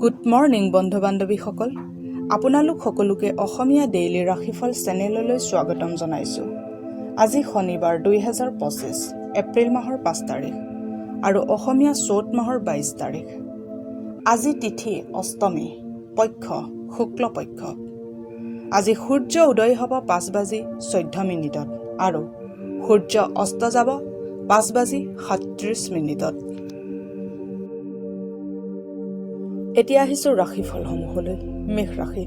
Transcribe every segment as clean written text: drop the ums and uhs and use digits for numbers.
Good morning বন্ধু বান্ধৱীসকল, আপোনালোক সকলোকে অসমীয়া ডেইলি ৰাশিফল চেনেললৈ স্বাগতম জনাইছোঁ। আজি শনিবাৰ 2025 এপ্ৰিল মাহৰ 5 তাৰিখ আৰু অসমীয়া চ'ত মাহৰ 22 তাৰিখ। আজি তিথি অষ্টমী, পক্ষ শুক্লপক্ষ। আজি সূৰ্য উদয় হ'ব 5:14 আৰু সূৰ্য অস্ত যাব 5:37। এতিয়া আহিছোঁ ৰাশিফলসমূহলৈ। মেষ ৰাশি।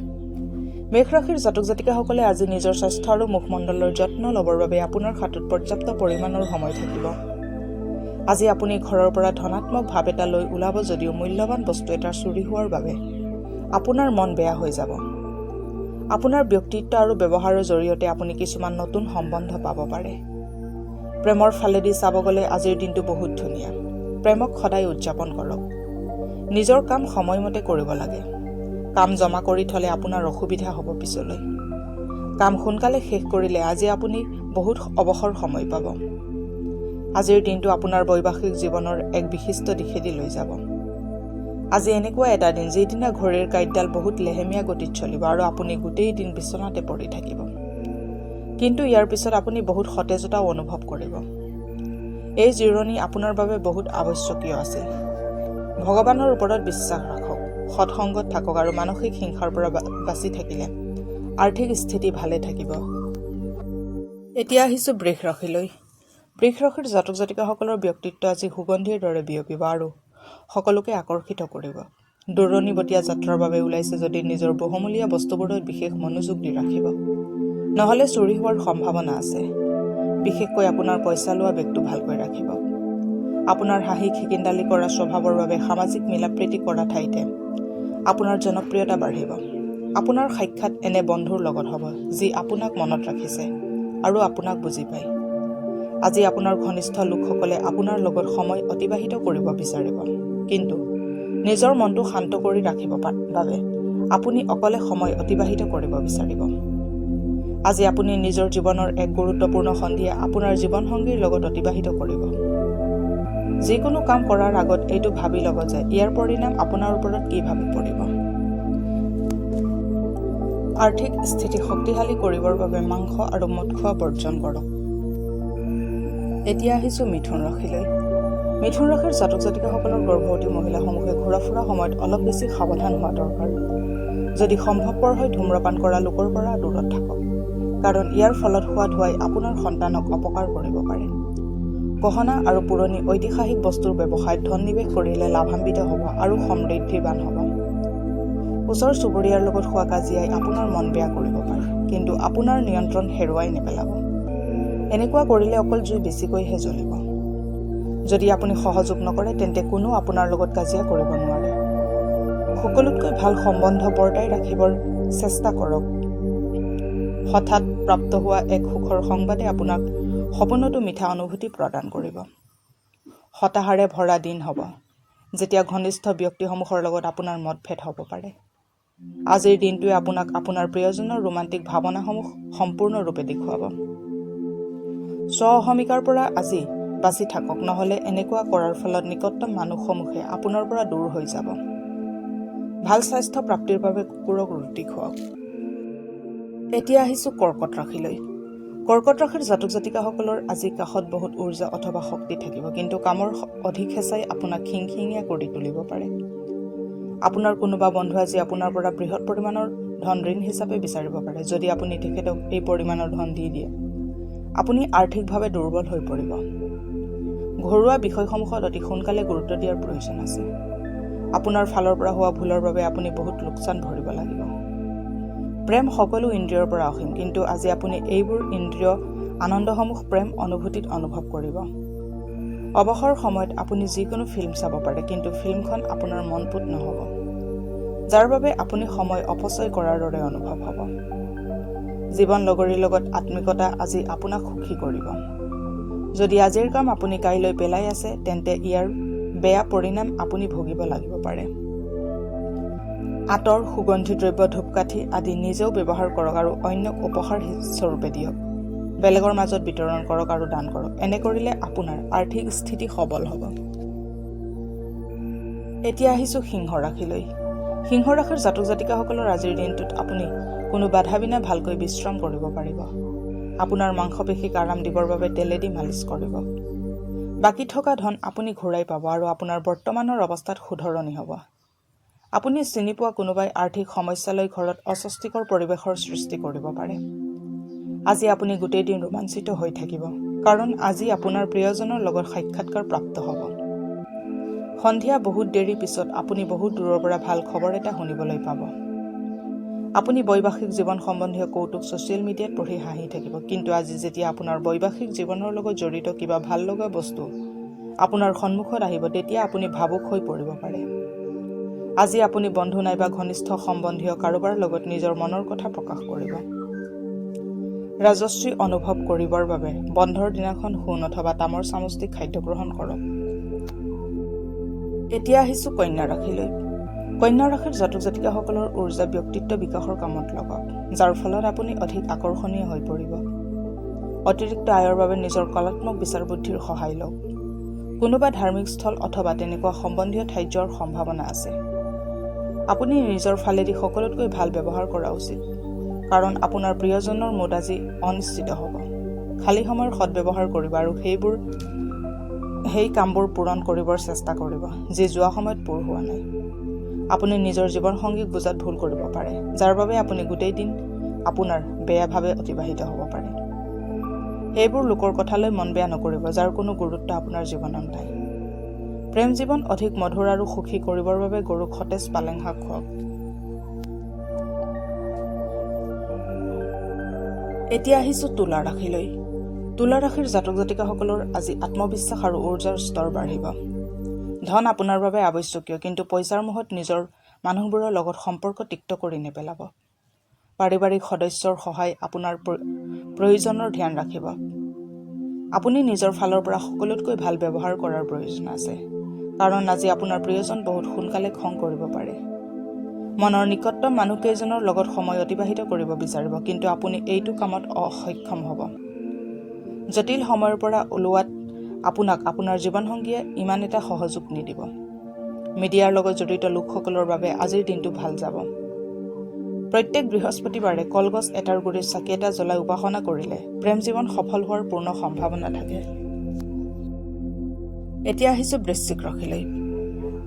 মেষ ৰাশিৰ জাতক জাতিকাসকলে আজি নিজৰ স্বাস্থ্য আৰু মুখমণ্ডলৰ যত্ন ল'বৰ বাবে আপোনাৰ হাতত পৰ্যাপ্ত পৰিমাণৰ সময় থাকিব। আজি আপুনি ঘৰৰ পৰা ধনাত্মক ভাৱ এটা লৈ ওলাব যদিও মূল্যৱান বস্তু এটা চুৰি হোৱাৰ বাবে আপোনাৰ মন বেয়া হৈ যাব। আপোনাৰ ব্যক্তিত্ব আৰু ব্যৱহাৰৰ জৰিয়তে আপুনি কিছুমান নতুন সম্বন্ধ পাব পাৰে। প্ৰেমৰ ফালেদি চাব গ'লে আজিৰ দিনটো বহুত ধুনীয়া। প্ৰেমক সদায় উদযাপন কৰক। নিজৰ কাম সময়মতে কৰিব লাগে। কাম জমা কৰি থ'লে আপোনাৰ অসুবিধা হ'ব পিছলৈ। কাম সোনকালে শেষ কৰিলে আজি আপুনি বহুত অৱসৰ সময় পাব। আজিৰ দিনটো আপোনাৰ বৈবাহিক জীৱনৰ এক বিশিষ্ট দিশেদি লৈ যাব। আজি এনেকুৱা এটা দিন যিদিনা ঘড়ীৰ কাঁইটডাল বহুত লেহেমীয়া গতিত চলিব আৰু আপুনি গোটেই দিন বিচনাতে পৰি থাকিব। কিন্তু ইয়াৰ পিছত আপুনি বহুত সতেজতাও অনুভৱ কৰিব। এই জিৰণি আপোনাৰ বাবে বহুত আৱশ্যকীয় আছিল। ভগৱানৰ ওপৰত বিশ্বাস ৰাখক, সৎসংগত থাকক আৰু মানসিক হিংসাৰ পৰা বাচি থাকিলে আৰ্থিক স্থিতি ভালে থাকিব। এতিয়া আহিছোঁ বৃষ ৰাশিলৈ। বৃষ ৰাশিৰ জাতক জাতিকাসকলৰ ব্যক্তিত্ব আজি সুগন্ধিৰ দৰে বিয়পিব আৰু সকলোকে আকৰ্ষিত কৰিব। দূৰণিবতীয়া যাত্ৰাৰ বাবে ওলাইছে যদি নিজৰ বহুমূলীয়া বস্তুবোৰত বিশেষ মনোযোগ দি ৰাখিব, নহ'লে চুৰি হোৱাৰ সম্ভাৱনা আছে। বিশেষকৈ আপোনাৰ পইচা লোৱা বেগটো ভালকৈ ৰাখিব। আপোনাৰ হাঁহি খিকিন্দালি কৰা স্বভাৱৰ বাবে সামাজিক মিলাপ্ৰীতি কৰা ঠাইতে আপোনাৰ জনপ্ৰিয়তা বাঢ়িব। আপোনাৰ সাক্ষাৎ এনে বন্ধুৰ লগত হ'ব যি আপোনাক মনত ৰাখিছে আৰু আপোনাক বুজি পায়। আজি আপোনাৰ ঘনিষ্ঠ লোকসকলে আপোনাৰ লগত সময় অতিবাহিত কৰিব বিচাৰিব, কিন্তু নিজৰ মনটো শান্ত কৰি ৰাখিব বাবে আপুনি অকলে সময় অতিবাহিত কৰিব বিচাৰিব। আজি আপুনি নিজৰ জীৱনৰ এক গুৰুত্বপূৰ্ণ সন্ধিয়া আপোনাৰ জীৱনসংগীৰ লগত অতিবাহিত কৰিব। যিকোনো কাম কৰাৰ আগত এইটো ভাবি ল'ব যে ইয়াৰ পৰিণাম আপোনাৰ ওপৰত কিভাৱে পৰিব। আৰ্থিক স্থিতি শক্তিশালী কৰিবৰ বাবে মাংস আৰু মদ খোৱা বৰ্জন কৰক। এতিয়া আহিছোঁ মিথুন ৰাশিলৈ। মিথুন ৰাশিৰ জাতক জাতিকাসকলৰ গৰ্ভৱতী মহিলাসমূহে ঘূৰা ফুৰা সময়ত অলপ বেছি সাৱধান হোৱা দৰকাৰ। যদি সম্ভৱপৰ হয় ধূম্ৰপান কৰা লোকৰ পৰা দূৰত থাকক, কাৰণ ইয়াৰ ফলত হোৱা ধোঁৱাই আপোনাৰ সন্তানক অপকাৰ কৰিব পাৰে। গহনা আৰু পুৰণি ঐতিহাসিক বস্তুৰ ব্যৱসায়ত ধন নিৱেশ কৰিলে লাভান্বিত হ'ব আৰু সমৃদ্ধিবান হ'ব। ওচৰ চুবুৰীয়াৰ লগত হোৱা কাজিয়াই আপোনাৰ মন বেয়া কৰিব পাৰে, কিন্তু আপোনাৰ নিয়ন্ত্ৰণ হেৰুৱাই নেপেলাব। এনেকুৱা কৰিলে অকল জুই বেছিকৈহে জ্বলিব। যদি আপুনি সহযোগ নকৰে তেন্তে কোনো আপোনাৰ লগত কাজিয়া কৰিব নোৱাৰে। সকলোতকৈ ভাল সম্বন্ধ বৰ্তাই ৰাখিবৰ চেষ্টা কৰক। হঠাৎ প্ৰাপ্ত হোৱা এক সুখৰ সংবাদে আপোনাক সপোনতো মিঠা অনুভূতি প্ৰদান কৰিব। হতাশাৰে ভৰা দিন হ'ব, যেতিয়া ঘনিষ্ঠ ব্যক্তিসমূহৰ লগত আপোনাৰ মতভেদ হ'ব পাৰে। আজিৰ দিনটোৱে আপোনাক আপোনাৰ প্ৰিয়জনৰ ৰোমান্টিক ভাৱনাসমূহ সম্পূৰ্ণৰূপে দেখুৱাব। স্ব-অহমিকাৰ পৰা আজি বাচি থাকক, নহ'লে এনেকুৱা কৰাৰ ফলত নিকটতম মানুহসমূহে আপোনাৰ পৰা দূৰ হৈ যাব। ভাল স্বাস্থ্য প্ৰাপ্তিৰ বাবে কুকুৰক ৰুটি খুৱাওক। এতিয়া আহিছোঁ কৰ্কট ৰাশিলৈ। কৰ্কট ৰাশিৰ জাতক জাতিকাসকলৰ আজি কাষত বহুত উৰ্জা অথবা শক্তি থাকিব, কিন্তু কামৰ অধিক হেঁচাই আপোনাক খিংখিঙীয়া কৰি তুলিব পাৰে। আপোনাৰ কোনোবা বন্ধু আজি আপোনাৰ পৰা বৃহৎ পৰিমাণৰ ধন ঋণ হিচাপে বিচাৰিব পাৰে। যদি আপুনি তেখেতক এই পৰিমাণৰ ধন দি দিয়ে, আপুনি আৰ্থিকভাৱে দুৰ্বল হৈ পৰিব। ঘৰুৱা বিষয়সমূহত অতি সোনকালে গুৰুত্ব দিয়াৰ প্ৰয়োজন আছে। আপোনাৰ ফালৰ পৰা হোৱা ভুলৰ বাবে আপুনি বহুত লোকচান ভৰিব লাগিব। প্ৰেম সকলো ইন্দ্ৰিয়ৰ পৰা অসীম, কিন্তু আজি আপুনি এইবোৰ ইন্দ্ৰিয় আনন্দসমূহ প্ৰেম অনুভূতিত অনুভৱ কৰিব। অৱসৰ সময়ত আপুনি যিকোনো ফিল্ম চাব পাৰে, কিন্তু ফিল্মখন আপোনাৰ মনপুত নহ'ব, যাৰ বাবে আপুনি সময় অপচয় কৰাৰ দৰে অনুভৱ হ'ব। জীৱন লগৰীৰ লগত আত্মিকতা আজি আপোনাক সুখী কৰিব। যদি আজিৰ কাম আপুনি কাইলৈ পেলাই আছে তেন্তে ইয়াৰ বেয়া পৰিণাম আপুনি ভুগিব লাগিব পাৰে। আতৰ, সুগন্ধি দ্ৰব্য, ধূপকাঠি আদি নিজেও ব্যৱহাৰ কৰক আৰু অন্যক উপহাৰ স্বৰূপে দিয়ক। বেলেগৰ মাজত বিতৰণ কৰক আৰু দান কৰক। এনে কৰিলে আপোনাৰ আৰ্থিক স্থিতি সবল হ'ব। এতিয়া আহিছোঁ সিংহ ৰাশিলৈ। সিংহ ৰাশিৰ জাতক জাতিকাসকলৰ আজিৰ দিনটোত আপুনি কোনো বাধা বিনা ভালকৈ বিশ্ৰাম কৰিব পাৰিব। আপোনাৰ মাংসপেশীক আৰাম দিবৰ বাবে তেলেদি মালিচ কৰিব। বাকী থকা ধন আপুনি ঘূৰাই পাব আৰু আপোনাৰ বৰ্তমানৰ অৱস্থাত শুধৰণি হ'ব। আপুনি চিনি পোৱা কোনোবাই আৰ্থিক সমস্যালৈ ঘৰত অস্বস্তিকৰ পৰিৱেশৰ সৃষ্টি কৰিব পাৰে। আজি আপুনি গোটেই দিন ৰোমাঞ্চিত হৈ থাকিব, কাৰণ আজি আপোনাৰ প্ৰিয়জনৰ লগত সাক্ষাৎকাৰ প্ৰাপ্ত হ'ব। সন্ধিয়া বহুত দেৰি পিছত আপুনি বহুত দূৰৰ পৰা ভাল খবৰ এটা শুনিবলৈ পাব। আপুনি বৈবাহিক জীৱন সম্বন্ধীয় কৌতুক ছ'চিয়েল মিডিয়াত পঢ়ি হাঁহি থাকিব, কিন্তু আজি যেতিয়া আপোনাৰ বৈবাহিক জীৱনৰ লগত জড়িত কিবা ভাল লগা বস্তু আপোনাৰ সন্মুখত আহিব, তেতিয়া আপুনি ভাবুক হৈ পৰিব পাৰে। আজি আপুনি বন্ধু নাইবা ঘনিষ্ঠ সম্বন্ধীয় কাৰোবাৰ লগত নিজৰ মনৰ কথা প্ৰকাশ কৰিব। ৰাজশ্ৰী অনুভৱ কৰিবৰ বাবে বন্ধৰ দিনাখন সোণ অথবা তামৰ চামুচ দি খাদ্য গ্ৰহণ কৰক। এতিয়া আহিছোঁ কন্যা ৰাশিলৈ। কন্যা ৰাশিৰ জাতক জাতিকাসকলৰ ঊৰ্জা ব্যক্তিত্ব বিকাশৰ কামত লগাওক, যাৰ ফলত আপুনি অধিক আকৰ্ষণীয় হৈ পৰিব। অতিৰিক্ত আয়ৰ বাবে নিজৰ কলাত্মক বিচাৰ বুদ্ধিৰ সহায় লওক। কোনোবা ধাৰ্মিক স্থল অথবা তেনেকুৱা সম্বন্ধীয় ঠাইত যোৱাৰ সম্ভাৱনা আছে। আপুনি নিজৰ ফালেদি সকলোতকৈ ভাল ব্যৱহাৰ কৰা উচিত, কাৰণ আপোনাৰ প্ৰিয়জনৰ মুড আজি অনিশ্চিত হ'ব। খালী সময়ৰ সদব্যৱহাৰ কৰিব আৰু সেই কামবোৰ পূৰণ কৰিবৰ চেষ্টা কৰিব, যি যোৱা সময়ত পূৰ হোৱা নাই। আপুনি নিজৰ জীৱনসংগীক বুজাত ভুল কৰিব পাৰে, যাৰ বাবে আপুনি গোটেই দিন আপোনাৰ বেয়াভাৱে অতিবাহিত হ'ব পাৰে। সেইবোৰ লোকৰ কথালৈ মন বেয়া নকৰিব, যাৰ কোনো গুৰুত্ব আপোনাৰ জীৱনত নাই। প্ৰেম জীৱন অধিক মধুৰ আৰু সুখী কৰিবৰ বাবে গৰুক সতেজ পালেং শাক খুৱাওক। এতিয়া আহিছোঁ তুলা ৰাশিলৈ। তুলা ৰাশিৰ জাতক জাতিকাসকলৰ আজি আত্মবিশ্বাস আৰু ঊৰ্জাৰ স্তৰ বাঢ়িব। ধন আপোনাৰ বাবে আৱশ্যকীয়, কিন্তু পইচাৰ মোহত নিজৰ মানুহবোৰৰ লগত সম্পৰ্ক তিক্ত কৰি নেপেলাব। পাৰিবাৰিক সদস্যৰ সহায় আপোনাৰ প্ৰয়োজনৰ ধ্যান ৰাখিব। আপুনি নিজৰ ফালৰ পৰা সকলোতকৈ ভাল ব্যৱহাৰ কৰাৰ প্ৰয়োজন আছে, কাৰণ আজি আপোনাৰ প্ৰিয়জন বহুত সোনকালে খং কৰিব পাৰে। মনৰ নিকটতম মানুহকেইজনৰ লগত সময় অতিবাহিত কৰিব বিচাৰিব, কিন্তু আপুনি এইটো কামত অসক্ষম হ'ব। জটিল সময়ৰ পৰা ওলোৱাত আপোনাক আপোনাৰ জীৱনসংগীয়ে ইমান এটা সহযোগ নিদিব। মিডিয়াৰ লগত জড়িত লোকসকলৰ বাবে আজিৰ দিনটো ভাল যাব। প্ৰত্যেক বৃহস্পতিবাৰে কলগছ এটাৰ গুৰিত চাকি এটা জ্বলাই উপাসনা কৰিলে প্ৰেম জীৱন সফল হোৱাৰ পূৰ্ণ সম্ভাৱনা থাকে। এতিয়া আহিছোঁ বৃশ্চিক ৰাশিলৈ।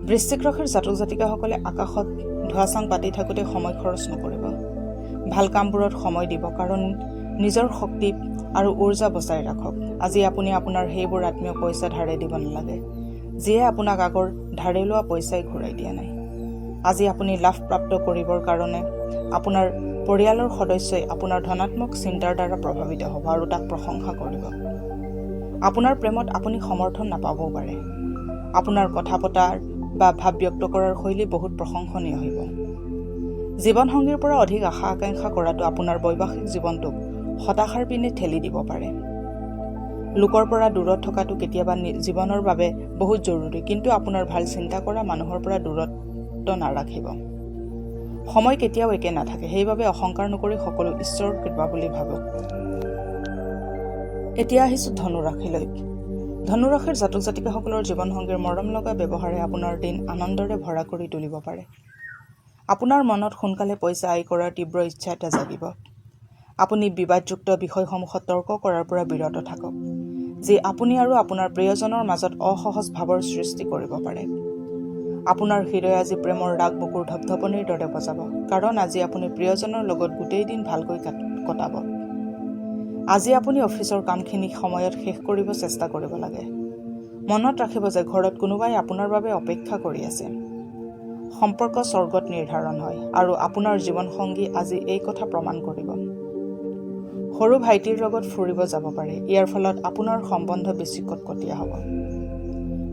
বৃশ্চিক ৰাশিৰ জাতক জাতিকাসকলে আকাশত ধোঁৱাচাং পাতি থাকোঁতে সময় খৰচ নকৰিব। ভাল কামবোৰত সময় দিব, কাৰণ নিজৰ শক্তি আৰু ঊৰ্জা বচাই ৰাখক। আজি আপুনি আপোনাৰ সেইবোৰ আত্মীয় পইচা ধাৰে দিব নালাগে, যিয়ে আপোনাক আগৰ ধাৰে লোৱা পইচাই ঘূৰাই দিয়া নাই। আজি আপুনি লাভ প্ৰাপ্ত কৰিবৰ কাৰণে আপোনাৰ পৰিয়ালৰ সদস্যই আপোনাৰ ধনাত্মক চিন্তাৰ দ্বাৰা প্ৰভাৱিত হ'ব আৰু তাক প্ৰশংসা কৰিব। আপোনাৰ প্ৰেমত আপুনি সমৰ্থন নাপাবও পাৰে। আপোনাৰ কথা পতাৰ বা ভাৱ ব্যক্ত কৰাৰ শৈলী বহুত প্ৰশংসনীয় হ'ব। জীৱনসংগীৰ পৰা অধিক আশা আকাংক্ষা কৰাটো আপোনাৰ বৈবাহিক জীৱনটোক হতাশাৰ পিনে ঠেলি দিব পাৰে। লোকৰ পৰা দূৰত থকাটো কেতিয়াবা জীৱনৰ বাবে বহুত জৰুৰী, কিন্তু আপোনাৰ ভাল চিন্তা কৰা মানুহৰ পৰা দূৰত্ব নাৰাখিব। সময় কেতিয়াও একে নাথাকে, সেইবাবে অহংকাৰ নকৰি সকলো ঈশ্বৰৰ কৃপা বুলি ভাবক। এতিয়া আহিছোঁ ধনু ৰাশিলৈ। ধনু ৰাশিৰ জাতক জাতিকাসকলৰ জীৱনসংগীৰ মৰম লগা ব্যৱহাৰে আপোনাৰ দিন আনন্দৰে ভৰা কৰি তুলিব পাৰে। আপোনাৰ মনত সোনকালে পইচা আয় কৰাৰ তীব্ৰ ইচ্ছা এটা জাগিব। আপুনি বিবাদযুক্ত বিষয়সমূহত তৰ্ক কৰাৰ পৰা বিৰত থাকক, যি আপুনি আৰু আপোনাৰ প্ৰিয়জনৰ মাজত অসহজ ভাৱৰ সৃষ্টি কৰিব পাৰে। আপোনাৰ হৃদয় আজি প্ৰেমৰ ৰাগ বুকুৰ ধপধপনিৰ দৰে বজাব, কাৰণ আজি আপুনি প্ৰিয়জনৰ লগত গোটেই দিন ভালকৈ কটাব। আজি আপুনি অফিচৰ কামখিনি সময়ত শেষ কৰিব চেষ্টা কৰিব লাগে। মনত ৰাখিব যে ঘৰত কোনোবাই আপোনাৰ বাবে অপেক্ষা কৰি আছে। সম্পৰ্ক স্বৰ্গত নিৰ্ধাৰণ হয়, আৰু আপোনাৰ জীৱনসংগী আজি এই কথা প্ৰমাণ কৰিব। সৰু ভাইটিৰ লগত ফুৰিব যাব পাৰে, ইয়াৰ ফলত আপোনাৰ সম্বন্ধ বেছি কটকটীয়া হ'ব।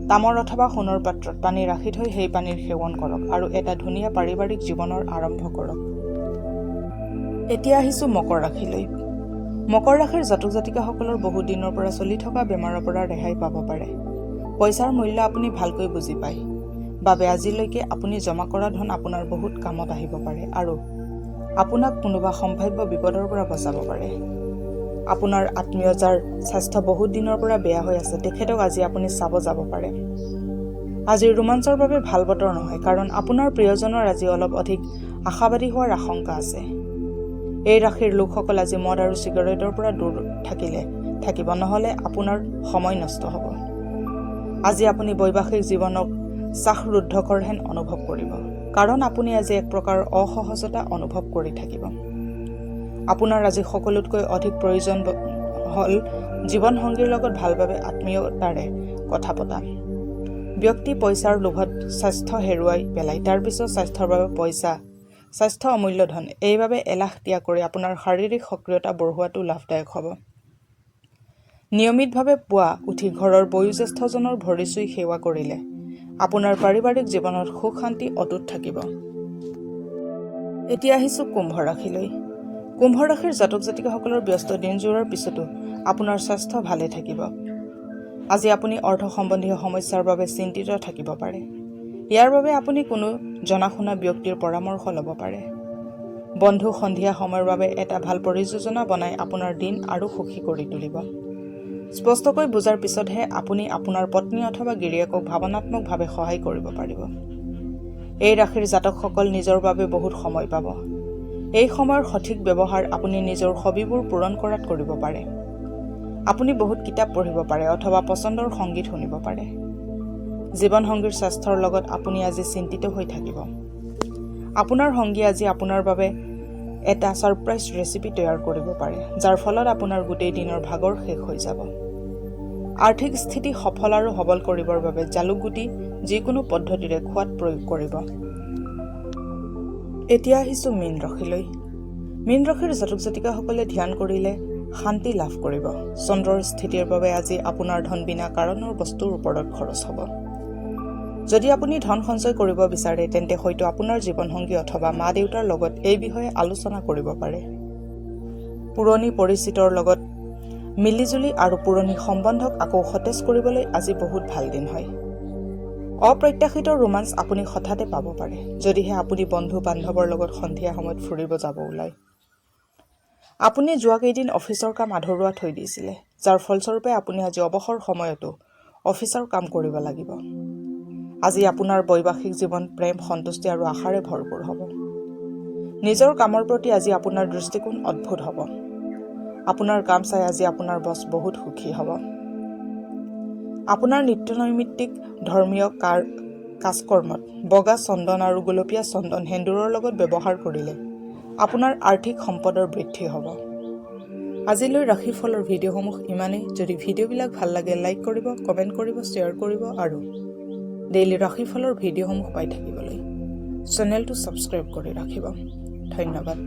তামৰ অথবা সোণৰ পাত্ৰত পানী ৰাখি থৈ সেই পানীৰ সেৱন কৰক আৰু এটা ধুনীয়া পাৰিবাৰিক জীৱনৰ আৰম্ভ কৰক। এতিয়া আহিছোঁ মকৰ ৰাশিলৈ। মকৰ ৰাশিৰ জাতক জাতিকাসকলৰ বহু দিনৰ পৰা চলি থকা বেমাৰৰ পৰা ৰেহাই পাব পাৰে। পইচাৰ মূল্য আপুনি ভালকৈ বুজি পায় বাবে আজিলৈকে আপুনি জমা কৰা ধন আপোনাৰ বহুত কামত আহিব পাৰে আৰু আপোনাক কোনোবা সম্ভাৱ্য বিপদৰ পৰা বচাব পাৰে। আপোনাৰ আত্মীয় যাৰ স্বাস্থ্য বহুত দিনৰ পৰা বেয়া হৈ আছে, তেখেতক আজি আপুনি চাব যাব পাৰে। আজিৰ ৰোমাঞ্চৰ বাবে ভাল বতৰ নহয়, কাৰণ আপোনাৰ প্ৰিয়জনৰ আজি অলপ অধিক আশাবাদী হোৱাৰ আশংকা আছে। এই ৰাশিৰ লোকসকল আজি মদ আৰু চিগাৰেটৰ পৰা দূৰ থাকিব, নহ'লে আপোনাৰ সময় নষ্ট হ'ব। আজি আপুনি বৈবাহিক জীৱনক শ্বাসৰুদ্ধকৰ হেন অনুভৱ কৰিব, কাৰণ আপুনি আজি এক প্ৰকাৰ অসহজতা অনুভৱ কৰি থাকিব। আপোনাৰ আজি সকলোতকৈ অধিক প্ৰয়োজন হ'ল জীৱনসংগীৰ লগত ভালভাৱে আত্মীয়তাৰে কথা পতা। ব্যক্তি পইচাৰ লোভত স্বাস্থ্য হেৰুৱাই পেলাই, তাৰপিছত স্বাস্থ্যৰ বাবে স্বাস্থ্য অমূল্য ধন, এইবাবে এলাহ ত্যাগ কৰি আপোনাৰ শাৰীৰিক সক্ৰিয়তা বঢ়োৱাটো লাভদায়ক হ'ব। নিয়মিতভাৱে পুৱা উঠি ঘৰৰ বয়োজ্যেষ্ঠজনৰ ভৰি চুই সেৱা কৰিলে আপোনাৰ পাৰিবাৰিক জীৱনত সুখ শান্তি অটুট থাকিব। এতিয়া আহিছোঁ কুম্ভ ৰাশিলৈ। কুম্ভ ৰাশিৰ জাতক জাতিকাসকলৰ ব্যস্ত দিনজোৰাৰ পিছতো আপোনাৰ স্বাস্থ্য ভালে থাকিব। আজি আপুনি অৰ্থ সম্বন্ধীয় সমস্যাৰ বাবে চিন্তিত থাকিব পাৰে। ইয়াৰ বাবে আপুনি কোনো জনাশুনা ব্যক্তিৰ পৰামৰ্শ ল'ব পাৰে। বন্ধু সন্ধিয়া সময়ৰ বাবে এটা ভাল পৰিযোজনা বনাই আপোনাৰ দিন আৰু সুখী কৰি তুলিব। স্পষ্টকৈ বুজাৰ পিছতহে আপুনি আপোনাৰ পত্নী অথবা গিৰিয়েকক ভাৱনাত্মকভাৱে সহায় কৰিব পাৰিব। এই ৰাশিৰ জাতকসকল নিজৰ বাবে বহুত সময় পাব। এই সময়ৰ সঠিক ব্যৱহাৰ আপুনি নিজৰ হবিবোৰ পূৰণ কৰাত কৰিব পাৰে। আপুনি বহুত কিতাপ পঢ়িব পাৰে অথবা পচন্দৰ সংগীত শুনিব পাৰে। জীৱনসংগীৰ স্বাস্থ্যৰ লগত আপুনি আজি চিন্তিত হৈ থাকিব। আপোনাৰ সংগী আজি আপোনাৰ বাবে এটা ছাৰপ্ৰাইজ ৰেচিপি তৈয়াৰ কৰিব পাৰে, যাৰ ফলত আপোনাৰ গোটেই দিনৰ ভাগৰ শেষ হৈ যাব। আৰ্থিক স্থিতি সফল আৰু সবল কৰিবৰ বাবে জালুকগুটি যিকোনো পদ্ধতিৰে খোৱাত প্ৰয়োগ কৰিব। এতিয়া আহিছোঁ মীন ৰাশিলৈ। মীন ৰাশিৰ জাতক জাতিকাসকলে ধ্যান কৰিলে শান্তি লাভ কৰিব। চন্দ্ৰৰ স্থিতিৰ বাবে আজি আপোনাৰ ধন বিনা কাৰণৰ বস্তুৰ ওপৰত খৰচ হ'ব। যদি আপুনি ধন সঞ্চয় কৰিব বিচাৰে, তেন্তে হয়তো আপোনাৰ জীৱনসংগী অথবা মা দেউতাৰ লগত এই বিষয়ে আলোচনা কৰিব পাৰে। পুৰণি পৰিচিতৰ লগত মিলিজুলি আৰু পুৰণি সম্বন্ধক আকৌ সতেজ কৰিবলৈ আজি বহুত ভাল দিন হয়। অপ্ৰত্যাশিত ৰোমাঞ্চ আপুনি হঠাতে পাব পাৰে, যদিহে আপুনি বন্ধু বান্ধৱৰ লগত সন্ধিয়া সময়ত ফুৰিব যাব ওলায়। আপুনি যোৱা কেইদিন অফিচৰ কাম আধৰুৱা থৈ দিছিলে, যাৰ ফলস্বৰূপে আপুনি আজি অৱসৰ সময়তো অফিচৰ কাম কৰিব লাগিব। আজি আপোনাৰ বৈবাহিক জীৱন প্ৰেম, সন্তুষ্টি আৰু আশাৰে ভৰপূৰ হ'ব। নিজৰ কামৰ প্ৰতি আজি আপোনাৰ দৃষ্টিকোণ অদ্ভুত হ'ব। আপোনাৰ কাম চাই আজি আপোনাৰ বছ বহুত সুখী হ'ব। আপোনাৰ নিত্যনৈমিত্তিক ধৰ্মীয় কাজকৰ্মত বগা চন্দন আৰু গোলপীয়া চন্দন সেন্দুৰৰ লগত ব্যৱহাৰ কৰিলে আপোনাৰ আৰ্থিক সম্পদৰ বৃদ্ধি হ'ব। আজিলৈ ৰাশিফলৰ ভিডিঅ'সমূহ ইমানেই। যদি ভিডিঅ'বিলাক ভাল লাগে লাইক কৰিব, কমেণ্ট কৰিব, শ্বেয়াৰ কৰিব আৰু ডেইলি ৰাশিফলৰ ভিডিঅ'সমূহ পাই থাকিবলৈ চেনেলটো ছাবস্ক্ৰাইব কৰি ৰাখিব। ধন্যবাদ।